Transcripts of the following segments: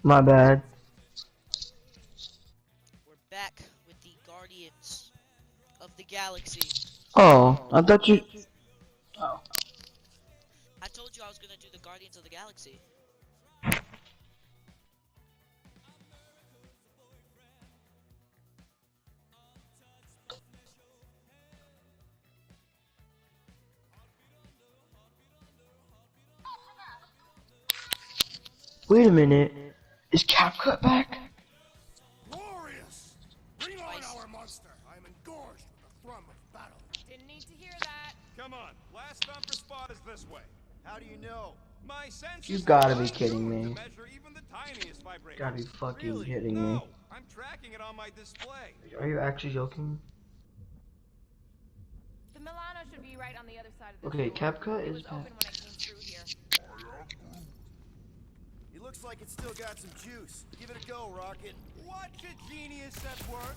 My bad. We're back with the Guardians of the Galaxy. Oh, I thought you. Oh. I told you I was gonna do the Guardians of the Galaxy. Wait a minute. Is CapCut back? Glorious! Bring on our monster! I am engorged with the thrum of battle. Didn't need to hear that. Come on, last thumper spot is this way. How do you know? My senses You gotta are be kidding tuned to me. measure even the tiniest vibration. Gotta be fucking Really? kidding me. No, I'm tracking it on my display. Are you actually joking? The Milano should be right on the other side of the Okay, door. CapCut It is was back. open when I came through here. It looks like it's still got some juice. Give it a go, Rocket. What a genius at work.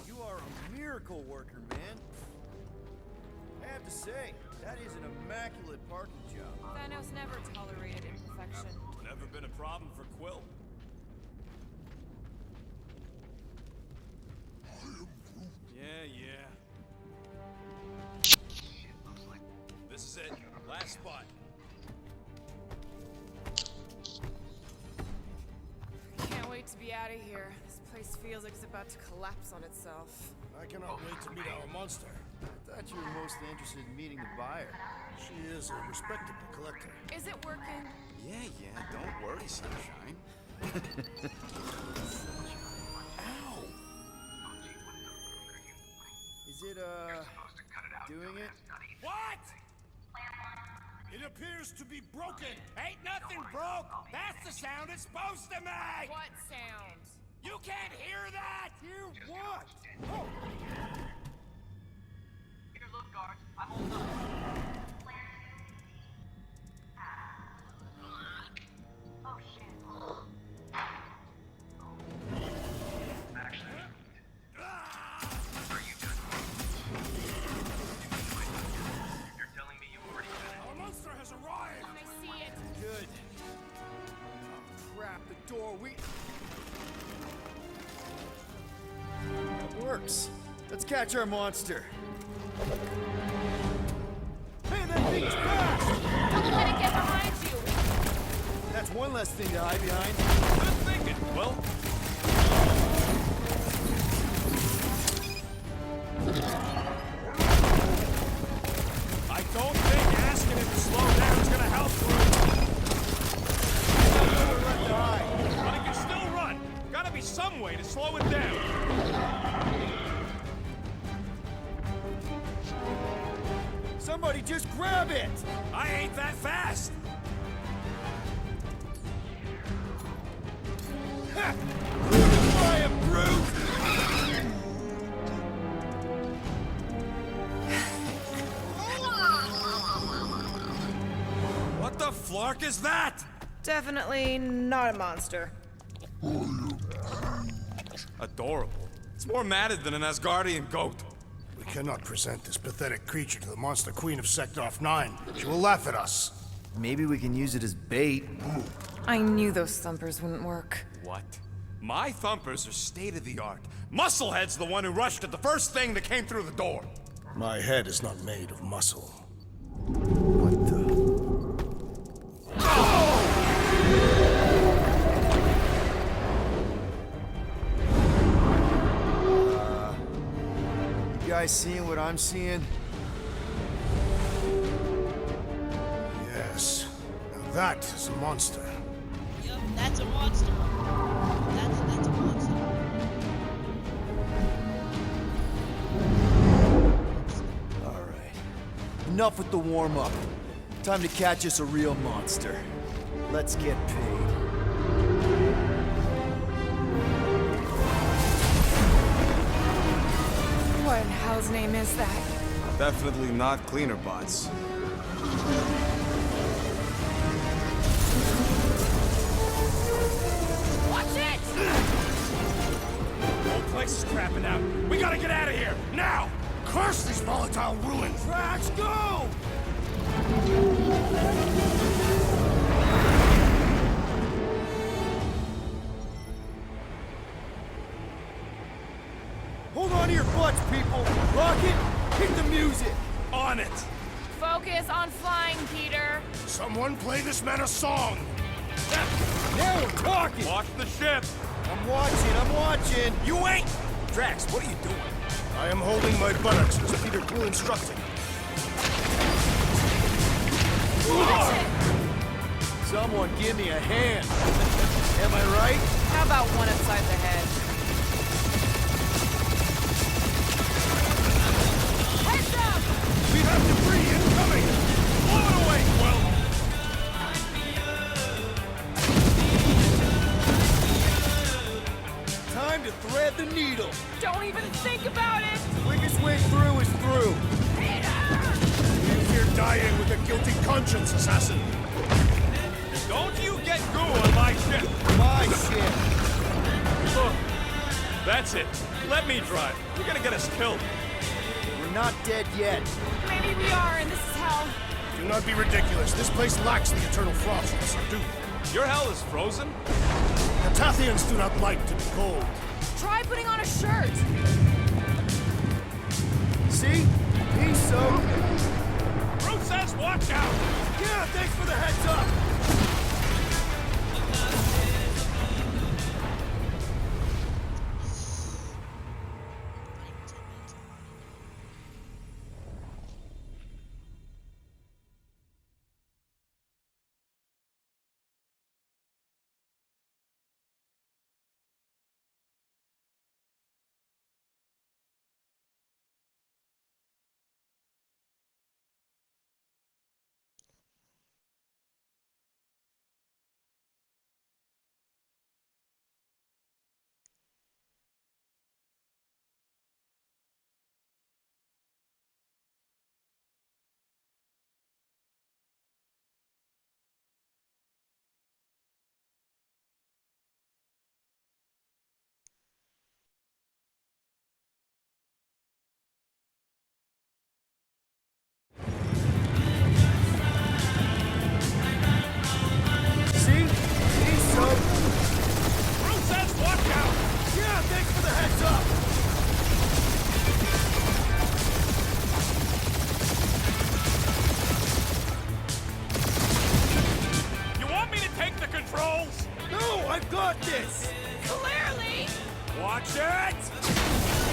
You are a miracle worker, man. I have to say, that is an immaculate parking job. Thanos never tolerated imperfection. Never been a problem for Quill. Yeah. This is it. Last spot. Can't wait to be out of here. This place feels like it's about to collapse on itself. I cannot wait to meet our monster. I thought you were mostly interested in meeting the buyer. She is a respectable collector. Is it working? Yeah, don't worry, sunshine. Ow! Is it, doing it? What? It appears to be broken. Ain't nothing broke. That's the sound it's supposed to make. What sound? You can't hear that. Hear what? Oh! Here, look, guard. I'm holding up. Oh, shit. Actually, are you done? You're telling me you already finished? Our monster has arrived! I see it. Good. Oh, crap, the door, It works. Let's catch our monster. Hey, that thing's fast! Don't let it get behind you. That's one less thing to hide behind. Good thinking. Well, I don't think asking him to slow down is gonna help. But it can still run. Gotta be some way to slow it down. Somebody just grab it! I ain't that fast. Ha! Fly, brute! What the flark is that? Definitely not a monster. Adorable. It's more matted than an Asgardian goat. We cannot present this pathetic creature to the monster queen of Sector 9. She will laugh at us. Maybe we can use it as bait. I knew those thumpers wouldn't work. What? My thumpers are state-of-the-art. Musclehead's the one who rushed at the first thing that came through the door. My head is not made of muscle. What the? You guys seeing what I'm seeing? Yes. Now that is a monster. Yup, that's a monster. That's a monster. All right. Enough with the warm-up. Time to catch us a real monster. Let's get paid. What in hell's name is that? Definitely not cleaner bots. Watch it! The whole place is crapping out. We gotta get out of here, now! Curse these volatile ruins! Tracks, go! people! Rocket, hit the music! On it! Focus on flying, Peter. Someone play this man a song! Now we're talking! Watch the ship! I'm watching! You ain't! Drax, what are you doing? I am holding my buttocks as Peter Quill instructed. Someone give me a hand. Am I right? How about one upside the head? Heads up! We have debris incoming! Blow it away, Quill! Time to thread the needle. Don't even think about it! Quickest way through is through. Leave here dying with a guilty conscience, assassin! Don't you get goo on my ship! My shit. Look, that's it. Let me drive. You're gonna get us killed. We're not dead yet. Maybe we are, and this is hell. Do not be ridiculous. This place lacks the eternal frost of Sardu. Your hell is frozen? The Tathians do not like to be cold. Try putting on a shirt. See? He's so... Brute says watch out! Yeah, thanks for the heads up! See? He's so... Brute says watch out! Yeah, thanks for the heads up! You want me to take the controls? No, I've got this! Clearly! Watch it!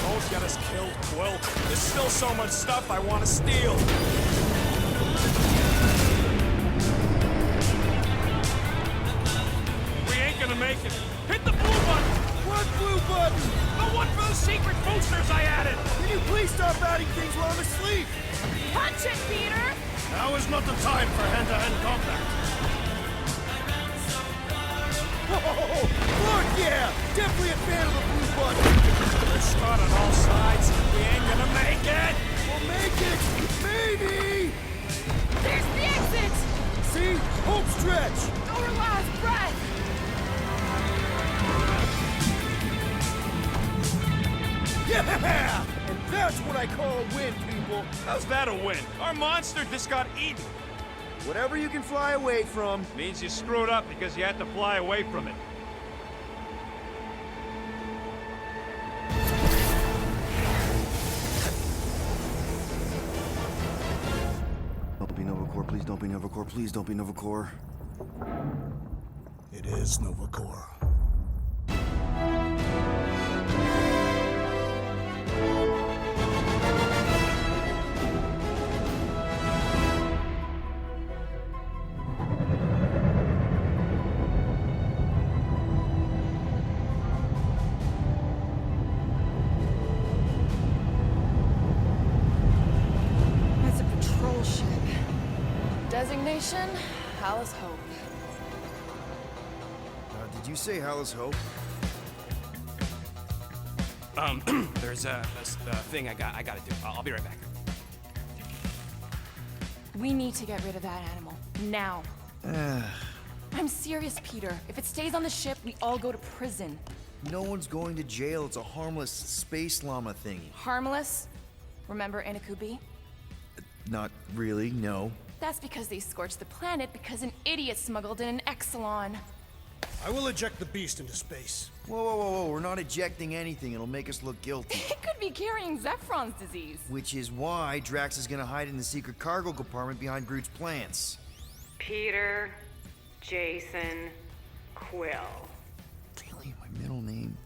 Don't get us killed, Quill. There's still so much stuff I want to steal. We ain't gonna make it. Hit the blue button! What blue button? The one for the secret boosters I added! Can you please stop adding things while I'm asleep? Punch it, Peter! Now is not the time for hand-to-hand combat. Whoa! Fuck yeah! Definitely a fan of the blue button! We're shot on all sides. We ain't gonna make it! We'll make it! Maybe! There's the exit! See? Home stretch! Our last breath! Yeah! And that's what I call a win, people! How's that a win? Our monster just got eaten. Whatever you can fly away from. Means you screwed up because you had to fly away from it. Don't be Novacore, please don't be Novacore, please don't be Novacore. It is Novacore. It's a patrol ship. Designation, Hal's Hope. Did you say Hal's Hope? There's a thing I gotta do. I'll be right back. We need to get rid of that animal. Now. I'm serious, Peter. If it stays on the ship, we all go to prison. No one's going to jail. It's a harmless space llama thingy. Harmless? Remember Inakubi? Not really, no. That's because they scorched the planet because an idiot smuggled in an Exelon. I will eject the beast into space. Whoa, whoa, whoa, whoa, we're not ejecting anything. It'll make us look guilty. It could be carrying Zephron's disease. Which is why Drax is gonna hide in the secret cargo compartment behind Groot's plants. Peter, Jason, Quill. Really? My middle name?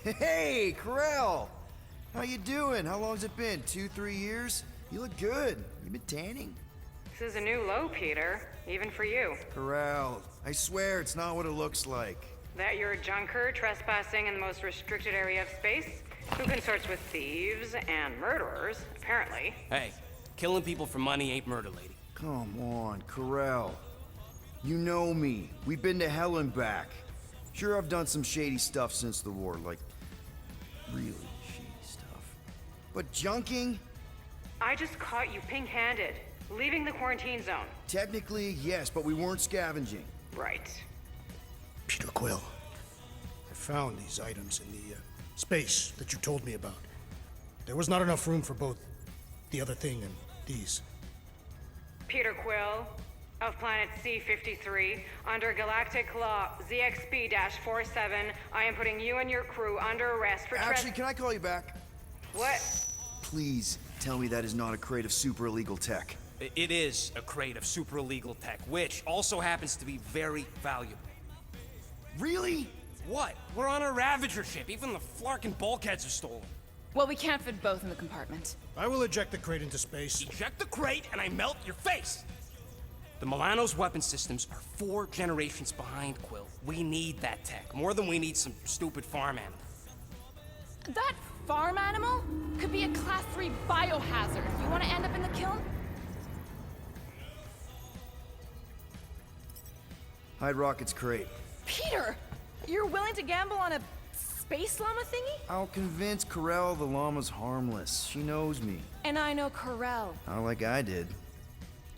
Hey, Corell! How you doing? How long's it been? 2-3 years? You look good. You been tanning? This is a new low, Peter. Even for you. Corell, I swear it's not what it looks like. That you're a junker trespassing in the most restricted area of space, who consorts with thieves and murderers, apparently. Hey, killing people for money ain't murder, lady. Come on, Corell. You know me. We've been to hell and back. Sure, I've done some shady stuff since the war, like really shady stuff. But junking? I just caught you pink-handed, leaving the quarantine zone. Technically, yes, but we weren't scavenging. Right. Peter Quill, I found these items in the space that you told me about. There was not enough room for both the other thing and these. Peter Quill, of planet C-53, under Galactic Law ZXB-47, I am putting you and your crew under arrest for Actually, can I call you back? What? Please tell me that is not a crate of super illegal tech. It is a crate of super illegal tech, which also happens to be very valuable. Really? What? We're on a Ravager ship. Even the Flarkin bulkheads are stolen. Well, we can't fit both in the compartment. I will eject the crate into space. Eject the crate and I melt your face! The Milano's weapon systems are 4 generations behind, Quill. We need that tech, more than we need some stupid farm animal. That farm animal could be a Class 3 biohazard. You want to end up in the kiln? Hide Rocket's crate. Peter! You're willing to gamble on a space llama thingy? I'll convince Corell the llama's harmless. She knows me. And I know Corell. Not like I did.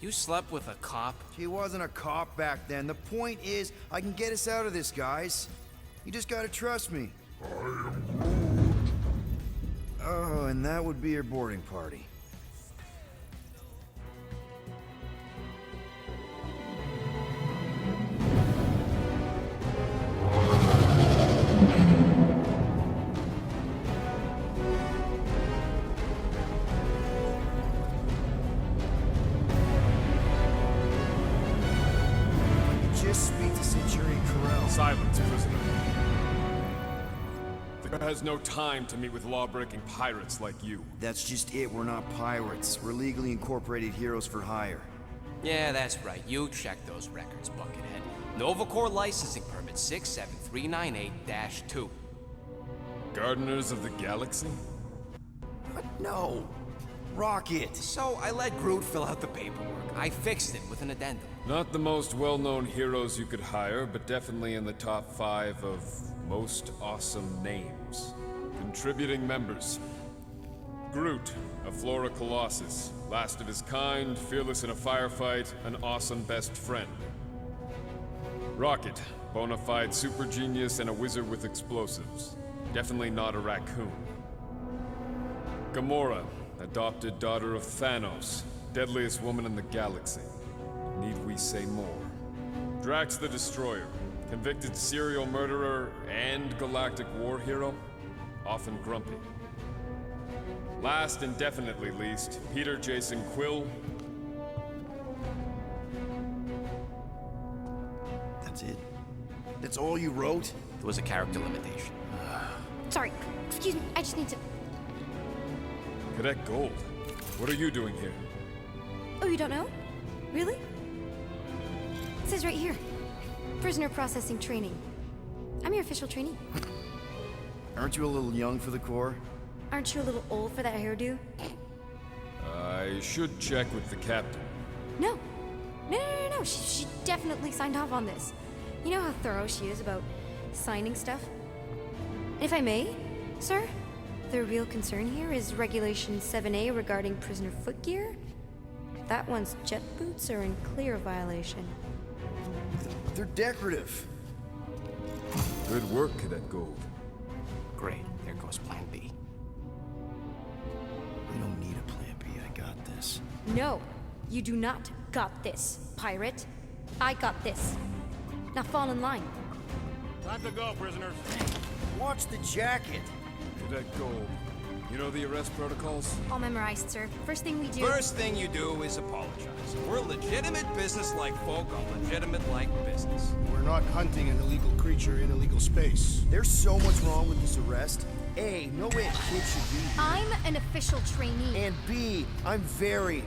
You slept with a cop? She wasn't a cop back then. The point is, I can get us out of this, guys. You just gotta trust me. Oh, and that would be your boarding party. Just speak to Centurion Corell. Silence, prisoner. The guard has no time to meet with law-breaking pirates like you. That's just it. We're not pirates. We're legally incorporated heroes for hire. Yeah, that's right. You check those records, Buckethead. Novacore licensing permit 67398-2. Gardeners of the Galaxy? What? No. Rocket. So I let Groot fill out the paperwork. I fixed it with an addendum. Not the most well-known heroes you could hire, but definitely in the top 5 of most awesome names. Contributing members. Groot, a Flora Colossus, last of his kind, fearless in a firefight, an awesome best friend. Rocket, bona fide super genius and a wizard with explosives. Definitely not a raccoon. Gamora, adopted daughter of Thanos, deadliest woman in the galaxy. Need we say more? Drax the Destroyer, convicted serial murderer and galactic war hero, often grumpy. Last and definitely least, Peter Jason Quill. That's it? That's all you wrote? It was a character limitation. Sorry, excuse me, I just need to... Cadet Gold, what are you doing here? Oh, you don't know? Really? It says right here. Prisoner processing training. I'm your official trainee. Aren't you a little young for the Corps? Aren't you a little old for that hairdo? I should check with the captain. No. No. She definitely signed off on this. You know how thorough she is about signing stuff? If I may, sir, the real concern here is Regulation 7A regarding prisoner footgear. That one's jet boots are in clear violation. They're decorative. Good work, Cadet Gold. Great. There goes Plan B. We don't need a plan B. I got this. No, you do not got this, pirate. I got this. Now fall in line. Time to go, prisoners. Watch the jacket. Cadet Gold, you know the arrest protocols? All memorized, sir. First thing we do. First thing you do is apologize. We're legitimate business-like folk on legitimate-like business. We're not hunting an illegal creature in illegal space. There's so much wrong with this arrest. A, no way a kid should be here. I'm an official trainee. And B, I'm very,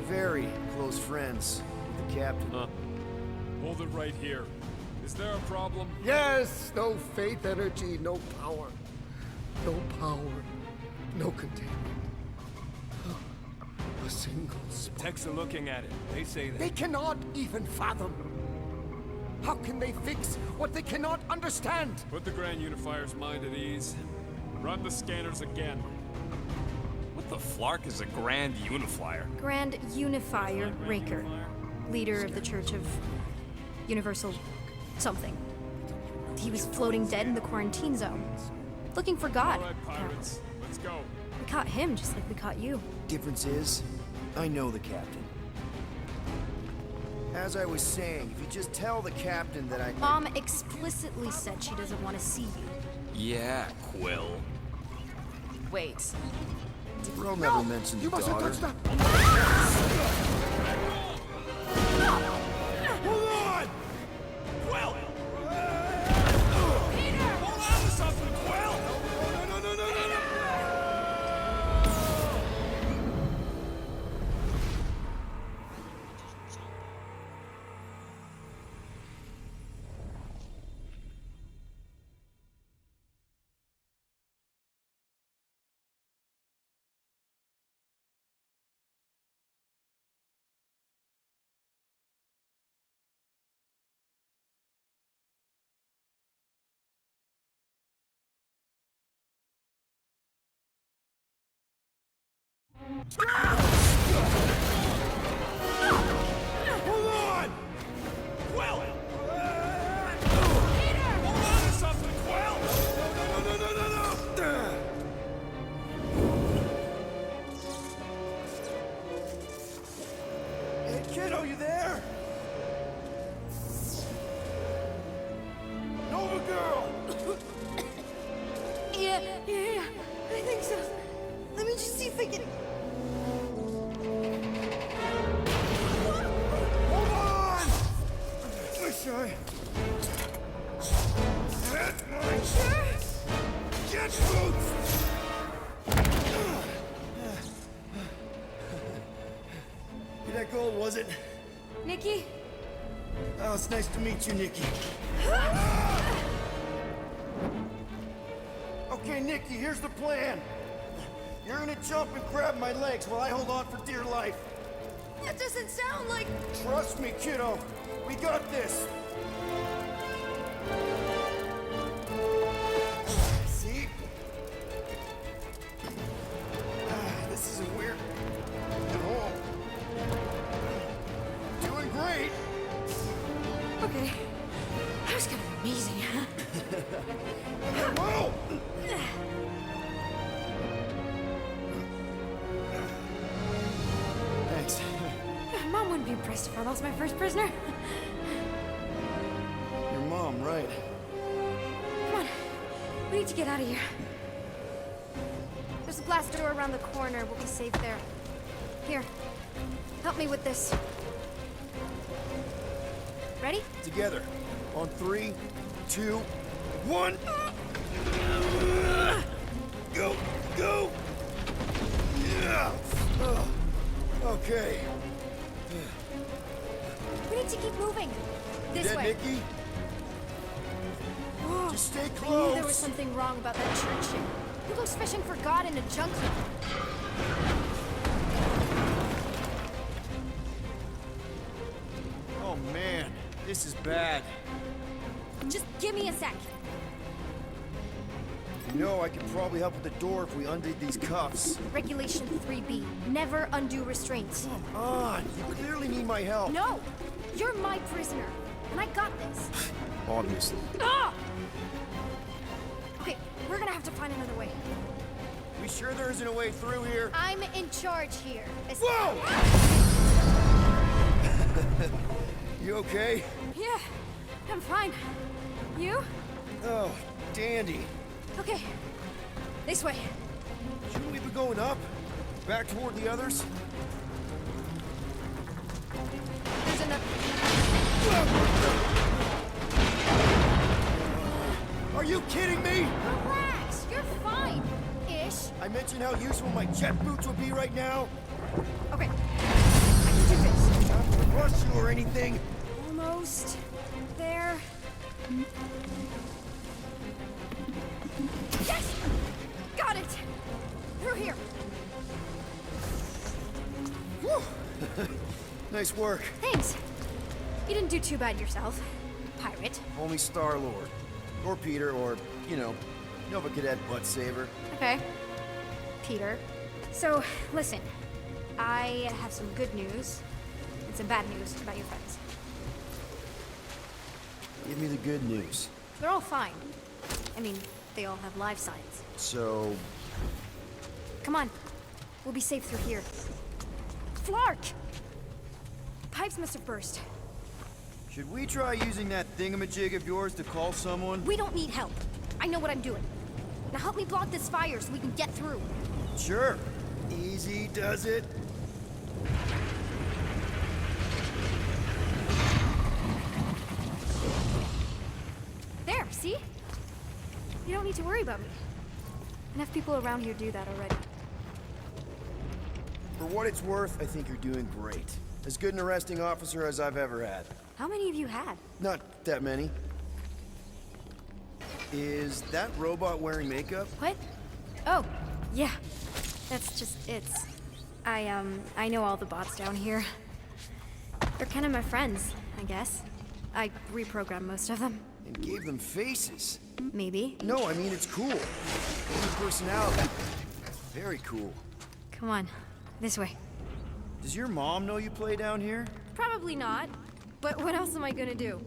very close friends with the captain. Hold it right here. Is there a problem? Yes, no faith energy, no power. No power, no containment. A single spark. Techs are looking at it. They say that. They cannot even fathom. How can they fix what they cannot understand? Put the Grand Unifier's mind at ease. Run the scanners again. What the flark is a Grand Unifier? Grand Unifier Raker, leader of the Church of Universal something. He was floating dead in the quarantine zone, looking for God. All right, pirates. Let's go. We caught him just like we caught you. Difference is, I know the captain. As I was saying, if you just tell the captain that I... Mom explicitly said she doesn't want to see you. Yeah, Quill. Wait. Bro never mentioned You the mustn't daughter. touch that! Hold on! Quill! Hold on to something, Quill! No! Hold on! Quill! Hold on to something, Quill! No! Hey, kiddo, you there? Nova girl! Yeah, I think so. Let me just see if I can. Hold on! Wish I... had my... Get boots! That gold, was it? Nikki? Oh, it's nice to meet you, Nikki. Okay, Nikki, here's the plan. You're gonna jump and grab my legs while I hold on for dear life. That doesn't sound like. Trust me, kiddo. We got this. See? This isn't weird at all. Doing great. Okay. That was kind of amazing. Whoa! Thanks. Mom wouldn't be impressed if I lost my first prisoner. Your mom, right? Come on. We need to get out of here. There's a glass door around the corner. We'll be safe there. Here. Help me with this. Ready? Together. On 3, 2, 1. Go! Go! Yeah! Okay. We need to keep moving. This Dead way. Nikki? Just stay I knew close. there was something wrong about that church shit. Who goes fishing for God in a junkyard? Oh man, this is bad. Just give me a sec. You know, I could probably help with the door if we undid these cuffs. Regulation 3B. Never undo restraints. Come on, you clearly need my help. No! You're my prisoner. And I got this. Obviously. Ah! Okay, we're gonna have to find another way. We sure there isn't a way through here? I'm in charge here. Whoa! You okay? Yeah, I'm fine. You? Oh, dandy. Okay. This way. Shouldn't we be going up? Back toward the others? There's another. Are you kidding me? Relax. You're fine. Ish. I mentioned how useful my jet boots would be right now. Okay. I can do this. Not to rush you or anything. Almost there. Yes! Got it! Through here. Whew. Nice work. Thanks. You didn't do too bad yourself, pirate. Only Star-Lord. Or Peter, or, you know, Nova Cadet Butt Saver. Okay. Peter. So, listen. I have some good news and some bad news about your friends. Give me the good news. They're all fine. I mean, they all have life signs. So... Come on. We'll be safe through here. Flark! Pipes must have burst. should we try using that thingamajig of yours to call someone? We don't need help. I know what I'm doing. Now help me block this fire so we can get through. Sure. Easy does it. There, see? You don't need to worry about me. Enough people around here do that already. For what it's worth, I think you're doing great. As good an arresting officer as I've ever had. How many have you had? Not that many. Is that robot wearing makeup? What? Oh, yeah. That's just it's. I know all the bots down here. They're kind of my friends, I guess. I reprogrammed most of them. And gave them faces. Maybe. No, I mean it's cool. Gave them personality. Very cool. Come on, this way. Does your mom know you play down here? Probably not. But what else am I gonna do?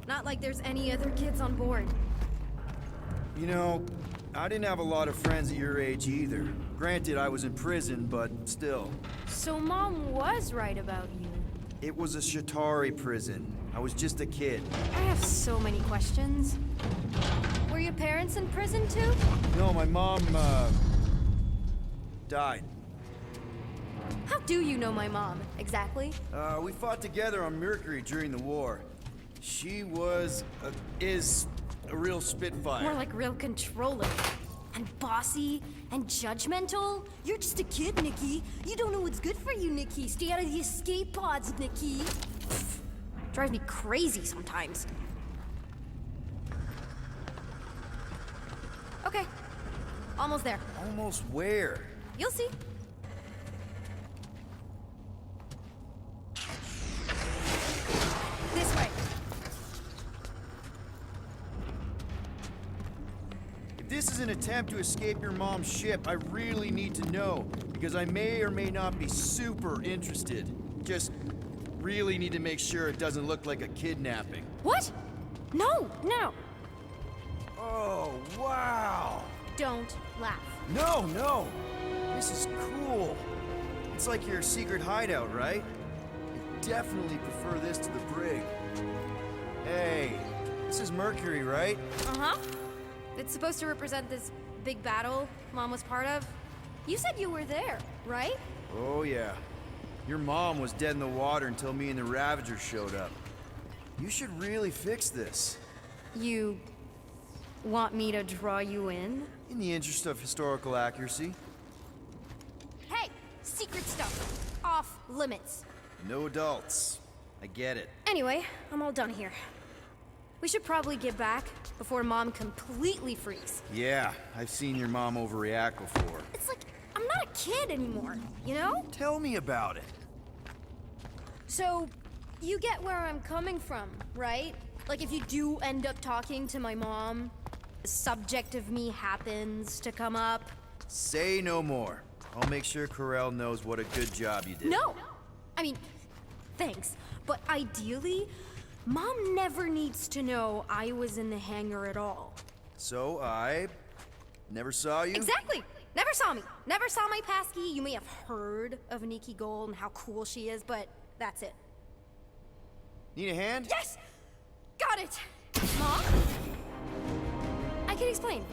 Not like there's any other kids on board. You know, I didn't have a lot of friends at your age either. Granted, I was in prison, but still. So Mom was right about you. It was a Shatari prison. I was just a kid. I have so many questions. Were your parents in prison too? No, my mom, died. How do you know my mom, exactly? We fought together on Mercury during the war. She was, is a real spitfire. More like real controlling. And bossy and judgmental. You're just a kid, Nikki. You don't know what's good for you, Nikki. Stay out of the escape pods, Nikki. Pfft. Drives me crazy sometimes. Okay. Almost there. Almost where? You'll see. This way. If this is an attempt to escape your mom's ship, I really need to know, because I may or may not be super interested. Just really need to make sure it doesn't look like a kidnapping. What? No, no. Oh, wow. Don't laugh. No, no. This is cool. It's like your secret hideout, right? I definitely prefer this to the brig. Hey, this is Mercury, right? Uh-huh. It's supposed to represent this big battle Mom was part of. You said you were there, right? Oh, yeah. Your mom was dead in the water until me and the Ravagers showed up. You should really fix this. You want me to draw you in? In the interest of historical accuracy. Hey! Secret stuff. Off limits. No adults. I get it. Anyway, I'm all done here. We should probably get back before Mom completely freaks. Yeah, I've seen your mom overreact before. It's like, I'm not a kid anymore, you know? Tell me about it. So, you get where I'm coming from, right? Like if you do end up talking to my mom, the subject of me happens to come up. Say no more. I'll make sure Corell knows what a good job you did. No! I mean, thanks. But ideally, Mom never needs to know I was in the hangar at all. So I never saw you? Exactly! Never saw me. Never saw my passkey. You may have heard of Nikki Gold and how cool she is, but that's it. Need a hand? Yes! Got it! Mom? can explain.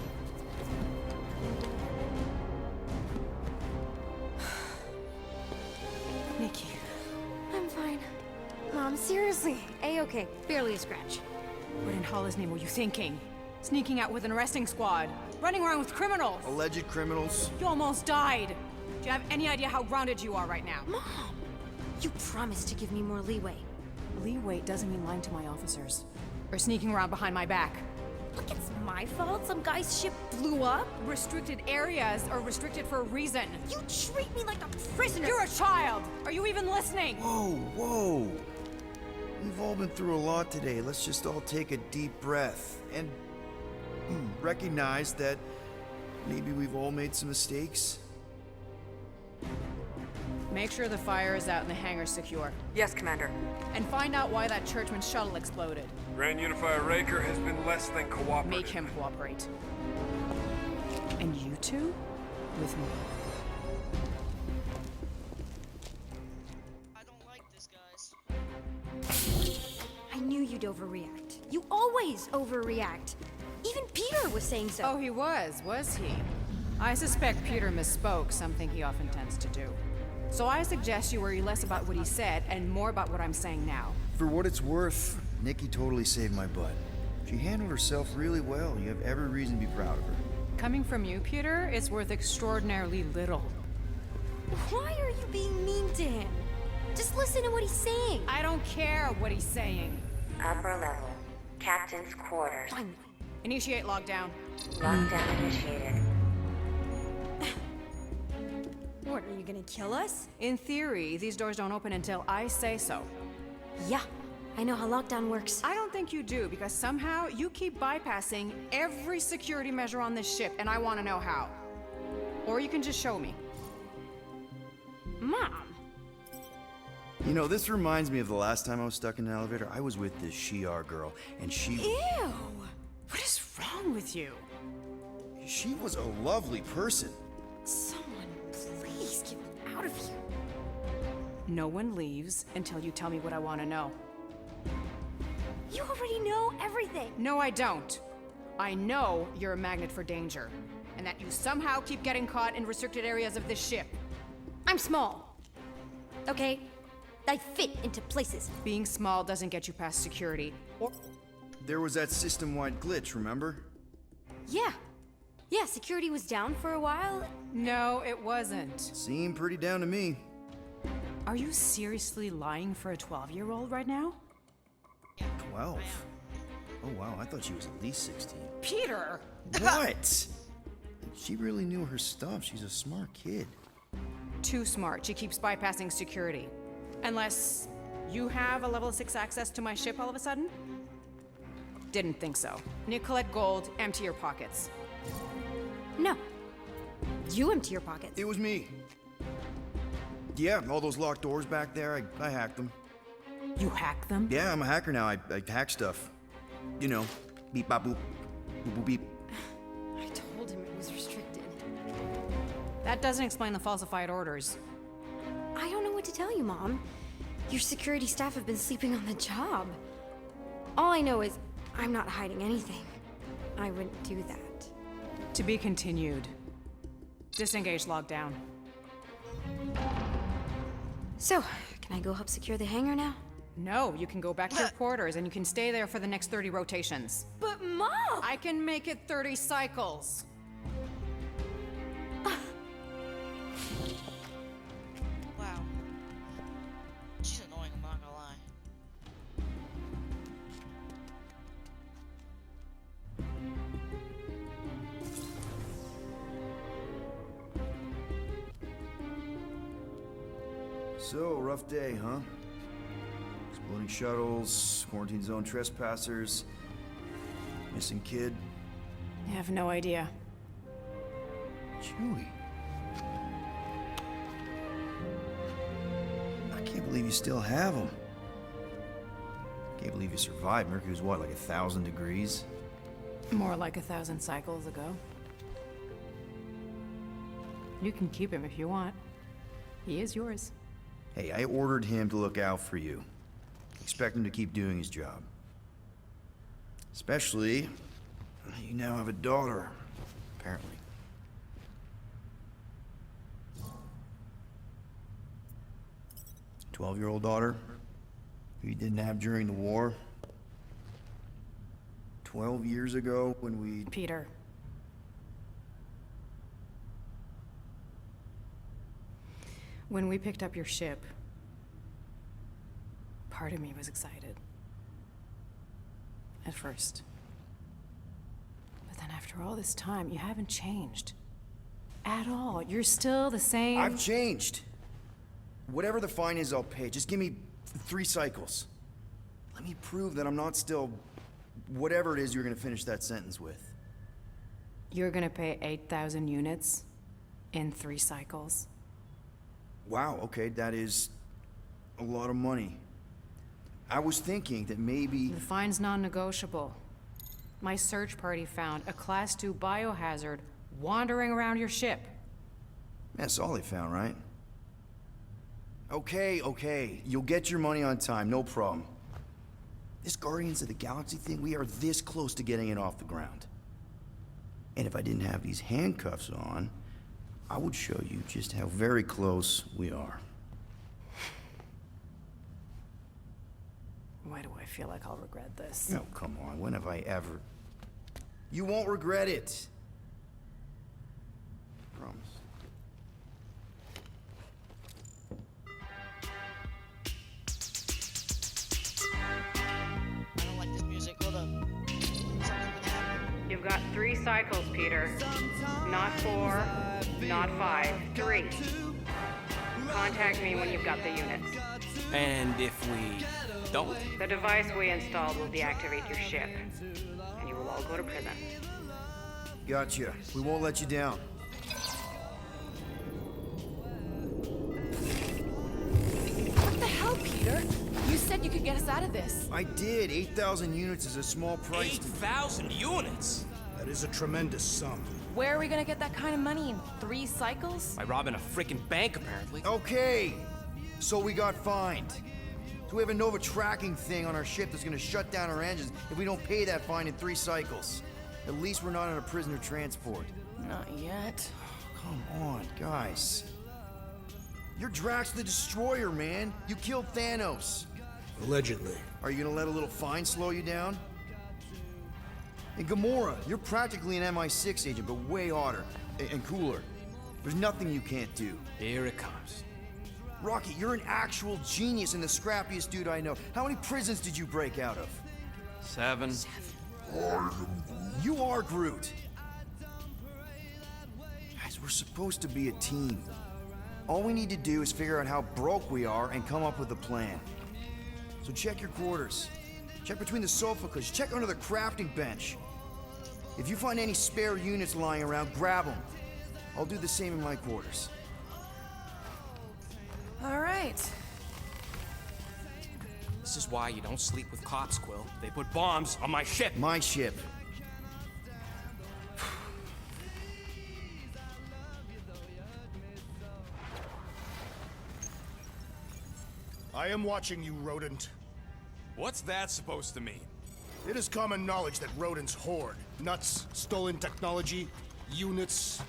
Nikki. I'm fine. Mom, seriously. A-okay. Barely a scratch. What in Allah's name were you thinking? Sneaking out with an arresting squad? Running around with criminals? Alleged criminals? You almost died. Do you have any idea how grounded you are right now? Mom! You promised to give me more leeway. Leeway doesn't mean lying to my officers. Or sneaking around behind my back. Look, it's my fault some guy's ship blew up. Restricted areas are restricted for a reason. You treat me like a prisoner! You're a child! Are you even listening? Whoa, whoa. We've all been through a lot today. Let's just all take a deep breath and recognize that maybe we've all made some mistakes. Make sure the fire is out and the hangar's secure. Yes, Commander. And find out why that churchman's shuttle exploded. Grand Unifier Raker has been less than cooperative. Make him cooperate. And you two? With me. I don't like this, guys. I knew you'd overreact. You always overreact. Even Peter was saying so. Oh, he was he? I suspect Peter misspoke, something he often tends to do. So I suggest you worry less about what he said and more about what I'm saying now. For what it's worth, Nikki totally saved my butt. She handled herself really well. You have every reason to be proud of her. Coming from you, Peter, it's worth extraordinarily little. Why are you being mean to him? Just listen to what he's saying. I don't care what he's saying. Upper level. Captain's quarters. Finally. Initiate lockdown. Lockdown initiated. What, are you gonna kill us? In theory, these doors don't open until I say so. Yeah, I know how lockdown works. I don't think you do, because somehow you keep bypassing every security measure on this ship, and I want to know how. Or you can just show me. Mom! You know, this reminds me of the last time I was stuck in an elevator. I was with this Shi'ar girl, and she... Ew! What is wrong with you? She was a lovely person. Someone, please get me out of here. No one leaves until you tell me what I want to know. You already know everything. No, I don't. I know you're a magnet for danger, and that you somehow keep getting caught in restricted areas of this ship. I'm small. Okay? I fit into places. Being small doesn't get you past security. Or There was that system-wide glitch, remember? Yeah. Yeah, security was down for a while. no, it wasn't. Seemed pretty down to me. Are you seriously lying for a 12-year-old right now? 12? Oh wow, I thought she was at least 16. Peter! What? She really knew her stuff. She's a smart kid. Too smart. She keeps bypassing security. Unless you have a level 6 access to my ship all of a sudden? Didn't think so. Nicolette Gold, empty your pockets. No. You empty your pockets. It was me. Yeah, all those locked doors back there, I hacked them. You hack them? Yeah, I'm a hacker now. I hack stuff. You know, beep bop boop, boop boop beep. I told him it was restricted. That doesn't explain the falsified orders. I don't know what to tell you, Mom. Your security staff have been sleeping on the job. All I know is I'm not hiding anything. I wouldn't do that. To be continued. Disengage lockdown. So, can I go help secure the hangar now? No, you can go back to your quarters and you can stay there for the next 30 rotations. But Mom! I can make it 30 cycles. Wow. She's annoying, I'm not gonna lie. So, rough day, huh? Exploding shuttles, quarantine zone trespassers, missing kid. I have no idea. Chewie. I can't believe you still have him. Can't believe you survived. Mercury was what, like 1,000 degrees? More like 1,000 cycles ago. You can keep him if you want. He is yours. Hey, I ordered him to look out for you. Expect him to keep doing his job. Especially You now have a daughter, apparently. A 12-year-old daughter who you didn't have during the war. 12 years ago when we... Peter. When we picked up your ship, part of me was excited. At first. But then after all this time, you haven't changed. At all. You're still the same... I've changed. Whatever the fine is, I'll pay. Just give me 3 cycles. Let me prove that I'm not still... whatever it is you're gonna finish that sentence with. You're gonna pay 8,000 units in 3 cycles? Wow, okay, that is a lot of money. I was thinking that maybe... The fine's non-negotiable. My search party found a Class 2 biohazard wandering around your ship. That's all they found, right? Okay. You'll get your money on time, no problem. This Guardians of the Galaxy thing, we are this close to getting it off the ground. And if I didn't have these handcuffs on, I would show you just how very close we are. Why do I feel like I'll regret this? Oh, come on, when have I ever... You won't regret it. Promise. I don't like this music. Hold up. Something's gonna happen. You've got 3 cycles, Peter. Not 4, not 5, 3. Contact me when you've got the units. And if we don't? The device we installed will deactivate your ship, and you will all go to prison. Gotcha. We won't let you down. What the hell, Peter? You said you could get us out of this. I did. 8,000 units is a small price. 8,000 units? That is a tremendous sum. Where are we gonna get that kind of money in 3 cycles? By robbing a freaking bank, apparently. Okay. So we got fined. So we have a Nova tracking thing on our ship that's gonna shut down our engines if we don't pay that fine in 3 cycles. At least we're not on a prisoner transport. Not yet. Come on, guys. You're Drax the Destroyer, man. You killed Thanos. Allegedly. Are you gonna let a little fine slow you down? And Gamora, you're practically an MI6 agent, but way hotter and cooler. There's nothing you can't do. Here it comes. Rocky, you're an actual genius and the scrappiest dude I know. How many prisons did you break out of? 7. You are Groot. Guys, we're supposed to be a team. All we need to do is figure out how broke we are and come up with a plan. So check your quarters. Check between the sofa cushions. Check under the crafting bench. If you find any spare units lying around, grab them. I'll do the same in my quarters. All right. This is why you don't sleep with cops, Quill. They put bombs on my ship. My ship. I am watching you, rodent. What's that supposed to mean? It is common knowledge that rodents hoard nuts, stolen technology, units.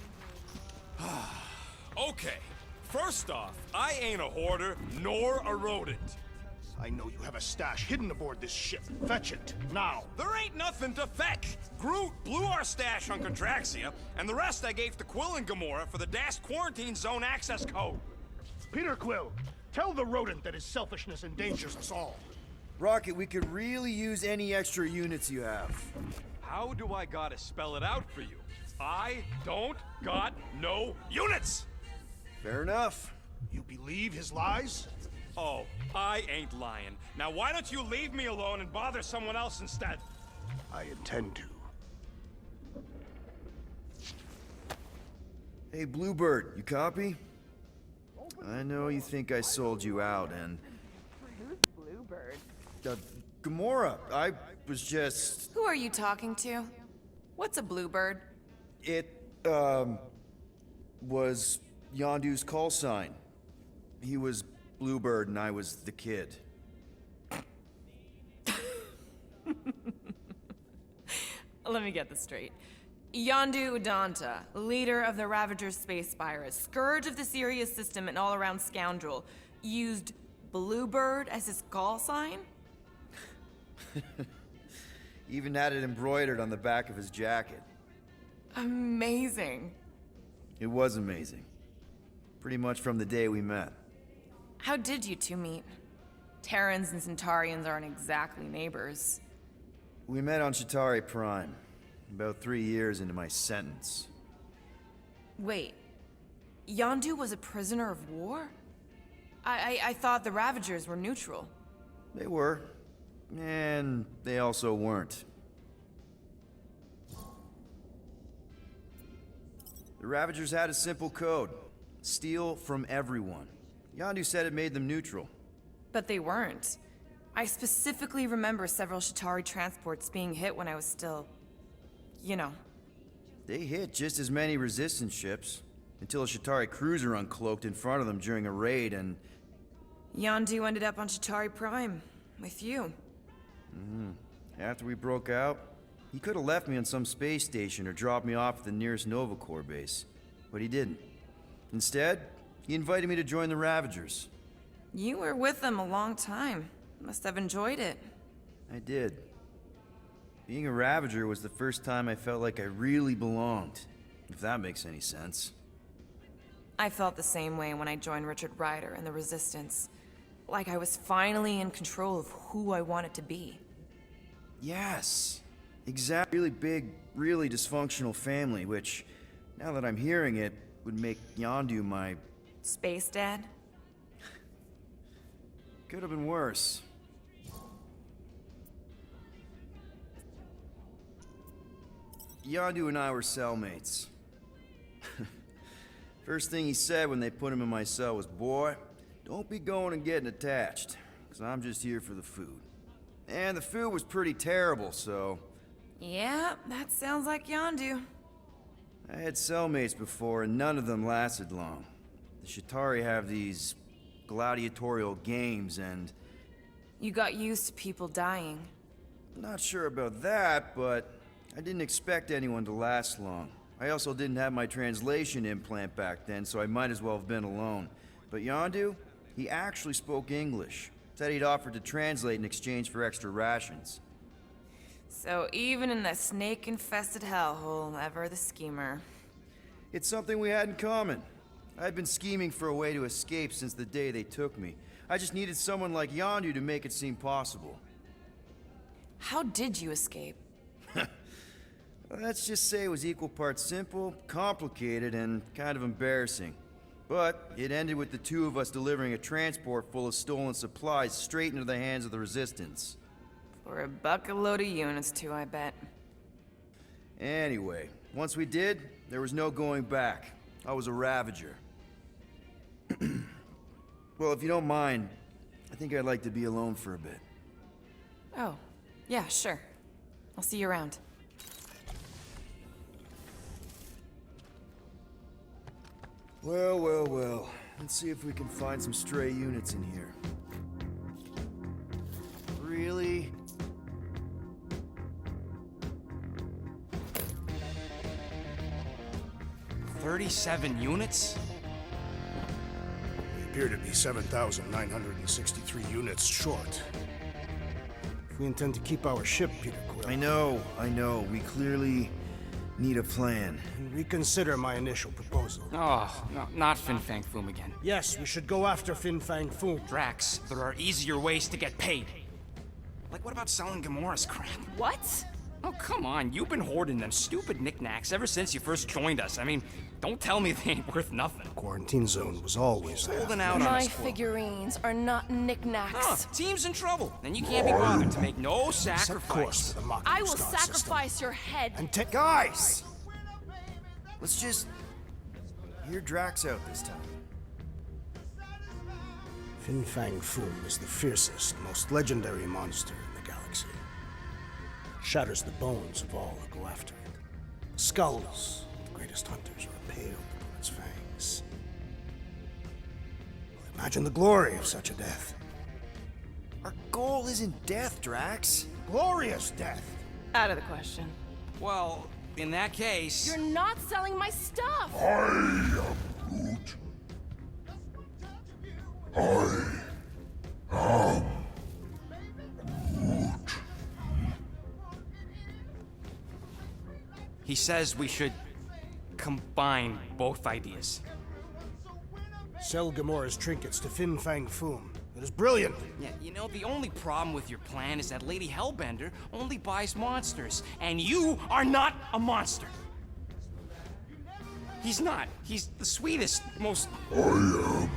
Okay, first off, I ain't a hoarder nor a rodent. I know you have a stash hidden aboard this ship. Fetch it, now. There ain't nothing to fetch. Groot blew our stash on Contraxia, and the rest I gave to Quill and Gamora for the DAS quarantine zone access code. Peter Quill, tell the rodent that his selfishness endangers us all. Rocket, we could really use any extra units you have. How do I gotta spell it out for you? I don't got no units! Fair enough. You believe his lies? Oh, I ain't lying. Now why don't you leave me alone and bother someone else instead? I intend to. Hey, Bluebird, you copy? I know you think I sold you out, and... Who's Bluebird? Gamora, I was just... Who are you talking to? What's a bluebird? It, was Yondu's call sign. He was Bluebird and I was the kid. Let me get this straight. Yondu Udanta, leader of the Ravagers space virus, scourge of the Sirius system and all-around scoundrel, used Bluebird as his call sign? Even had it embroidered on the back of his jacket. Amazing. It was amazing. Pretty much from the day we met. How did you two meet? Terrans and Centaurians aren't exactly neighbors. We met on Chitauri Prime, about 3 years into my sentence. Wait, Yondu was a prisoner of war? I thought the Ravagers were neutral. They were. And they also weren't. The Ravagers had a simple code. Steal from everyone. Yondu said it made them neutral. But they weren't. I specifically remember several Chitauri transports being hit when I was still... you know. They hit just as many resistance ships, until a Chitauri cruiser uncloaked in front of them during a raid and... Yondu ended up on Chitauri Prime, with you. After we broke out, he could have left me on some space station or dropped me off at the nearest Nova Corps base. But he didn't. Instead, he invited me to join the Ravagers. You were with them a long time. Must have enjoyed it. I did. Being a Ravager was the first time I felt like I really belonged, if that makes any sense. I felt the same way when I joined Richard Ryder and the Resistance. Like I was finally in control of who I wanted to be. Yes. Exactly. Really big, really dysfunctional family, which, now that I'm hearing it, would make Yondu my... Space Dad? Could have been worse. Yondu and I were cellmates. First thing he said when they put him in my cell was, "Boy, don't be going and getting attached, because I'm just here for the food." And the food was pretty terrible, so... Yeah, that sounds like Yondu. I had cellmates before, and none of them lasted long. The Chitauri have these gladiatorial games, and... You got used to people dying. Not sure about that, but I didn't expect anyone to last long. I also didn't have my translation implant back then, so I might as well have been alone. But Yondu, he actually spoke English. Said he'd offered to translate in exchange for extra rations. So even in that snake-infested hellhole, ever the schemer. It's something we had in common. I'd been scheming for a way to escape since the day they took me. I just needed someone like Yondu to make it seem possible. How did you escape? Let's just say it was equal parts simple, complicated, and kind of embarrassing. But it ended with the two of us delivering a transport full of stolen supplies straight into the hands of the Resistance. For a bucket load of units too, I bet. Anyway, once we did, there was no going back. I was a Ravager. Well, if you don't mind, I think I'd like to be alone for a bit. Oh, yeah, sure. I'll see you around. Well, well, well. Let's see if we can find some stray units in here. Really? $37 units? We appear to be 7,963 units short. If we intend to keep our ship, Peter Quill... I know. We clearly need a plan. And reconsider my initial proposal. Oh, no, not Fin Fang Foom again. Yes, we should go after Fin Fang Foom. Drax, there are easier ways to get paid. Like, what about selling Gamora's crap? What? Oh, come on. You've been hoarding them stupid knickknacks ever since you first joined us. I mean, don't tell me they ain't worth nothing. Quarantine zone was always there. Holding out on My us, Quill. figurines are not knickknacks. Huh, team's in trouble. Then you can't be bothered to make no sacrifice. I will sacrifice your head. And take... Guys! Let's just... hear Drax out this time. Fin Fang Foom is the fiercest, most legendary monster in the galaxy. It shatters the bones of all who go after it. Skulls of the greatest hunters are impaled upon its fangs. Well, imagine the glory of such a death. Our goal isn't death, Drax. Glorious death! Out of the question. Well, in that case... You're not selling my stuff! He says we should combine both ideas. Sell Gamora's trinkets to Fin Fang Foom. It is brilliant. Yeah, you know, the only problem with your plan is that Lady Hellbender only buys monsters, and you are not a monster. He's not. He's the sweetest, most... I am Groot.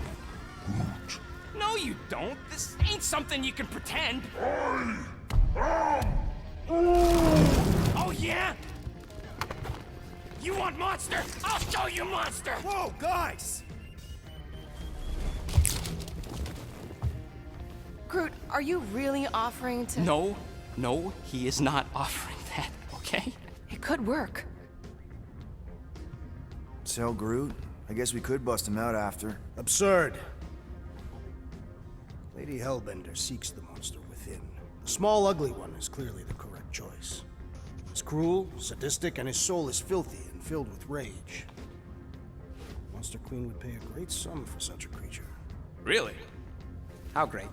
No, you don't. This ain't something you can pretend. Oh, yeah? You want monster? I'll show you monster! Whoa, guys! Groot, are you really offering to... No, he is not offering that, okay? It could work. Sell Groot? I guess we could bust him out after. Absurd. Lady Hellbender seeks the monster within. The small, ugly one is clearly the correct choice. He's cruel, sadistic, and his soul is filthy and filled with rage. Monster Queen would pay a great sum for such a creature. Really? How great?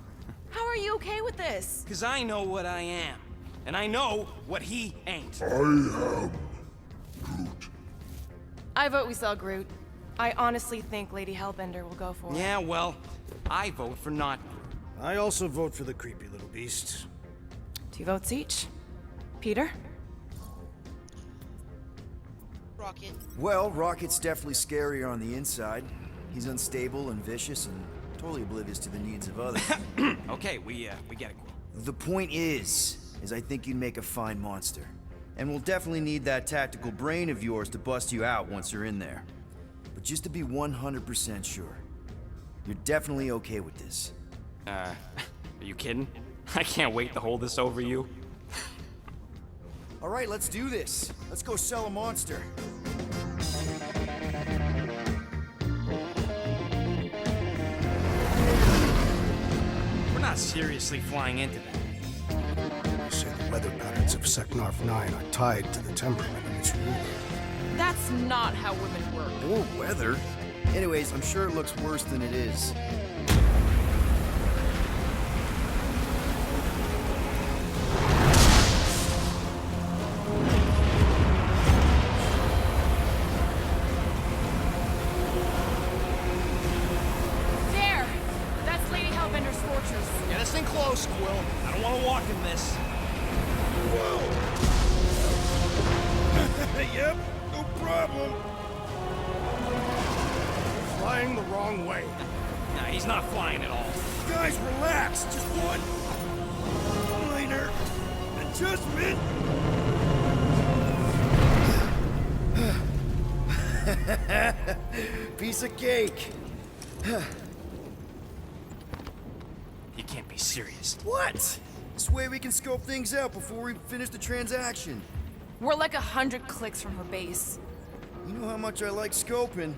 How are you okay with this? Because I know what I am. And I know what he ain't. I am Groot. I vote we sell Groot. I honestly think Lady Hellbender will go for it. Yeah, well, I vote for not Groot. I also vote for the creepy little beast. 2 votes each. Peter? Rocket. Well, Rocket's definitely scarier on the inside. He's unstable and vicious and totally oblivious to the needs of others. Okay, we get it. The point is I think you'd make a fine monster. And we'll definitely need that tactical brain of yours to bust you out once you're in there. But just to be 100% sure, you're definitely okay with this. Are you kidding? I can't wait to hold this over you. All right, let's do this. Let's go sell a monster. We're not seriously flying into that. I say the weather patterns of Seknarf 9 are tied to the temperament of its ruler. That's not how women work. Or weather. Anyways, I'm sure it looks worse than it is. There! That's Lady Hellbender's fortress. Get us in close, Quill. I don't want to walk in this. Yep, no problem. Flying the wrong way. Nah, he's not flying at all. Guys, relax. Just one minor adjustment. Piece of cake. You can't be serious. What? This way we can scope things out before we finish the transaction. We're like 100 clicks from her base. You know how much I like scoping.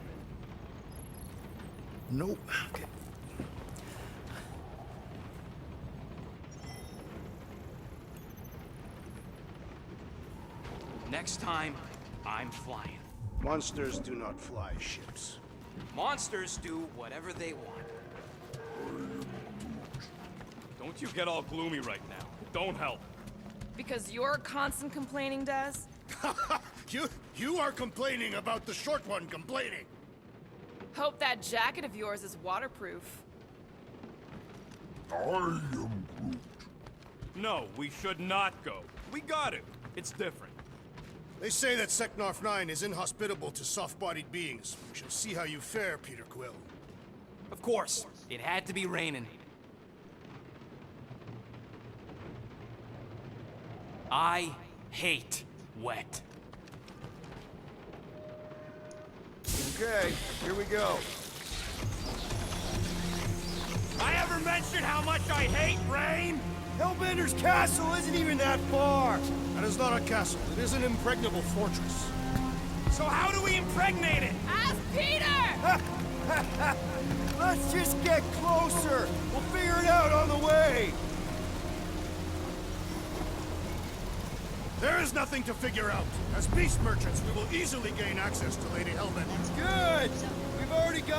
Nope. Okay. Next time, I'm flying. Monsters do not fly ships. Monsters do whatever they want. Don't you get all gloomy right now. Don't help. Because your constant complaining does? You are complaining about the short one complaining. Hope that jacket of yours is waterproof. I am Groot. No, we should not go. We got it. It's different. They say that Seknarf 9 is inhospitable to soft-bodied beings. We shall see how you fare, Peter Quill. Of course, it had to be raining. I hate wet. Okay, here we go. I ever mentioned how much I hate rain? Hellbender's castle isn't even that far. That is not a castle. It is an impregnable fortress. So how do we impregnate it? Ask Peter! Let's just get closer. We'll figure it out on the way. There is nothing to figure out. As beast merchants, we will easily gain access to Lady Hellbent. Good! We've already got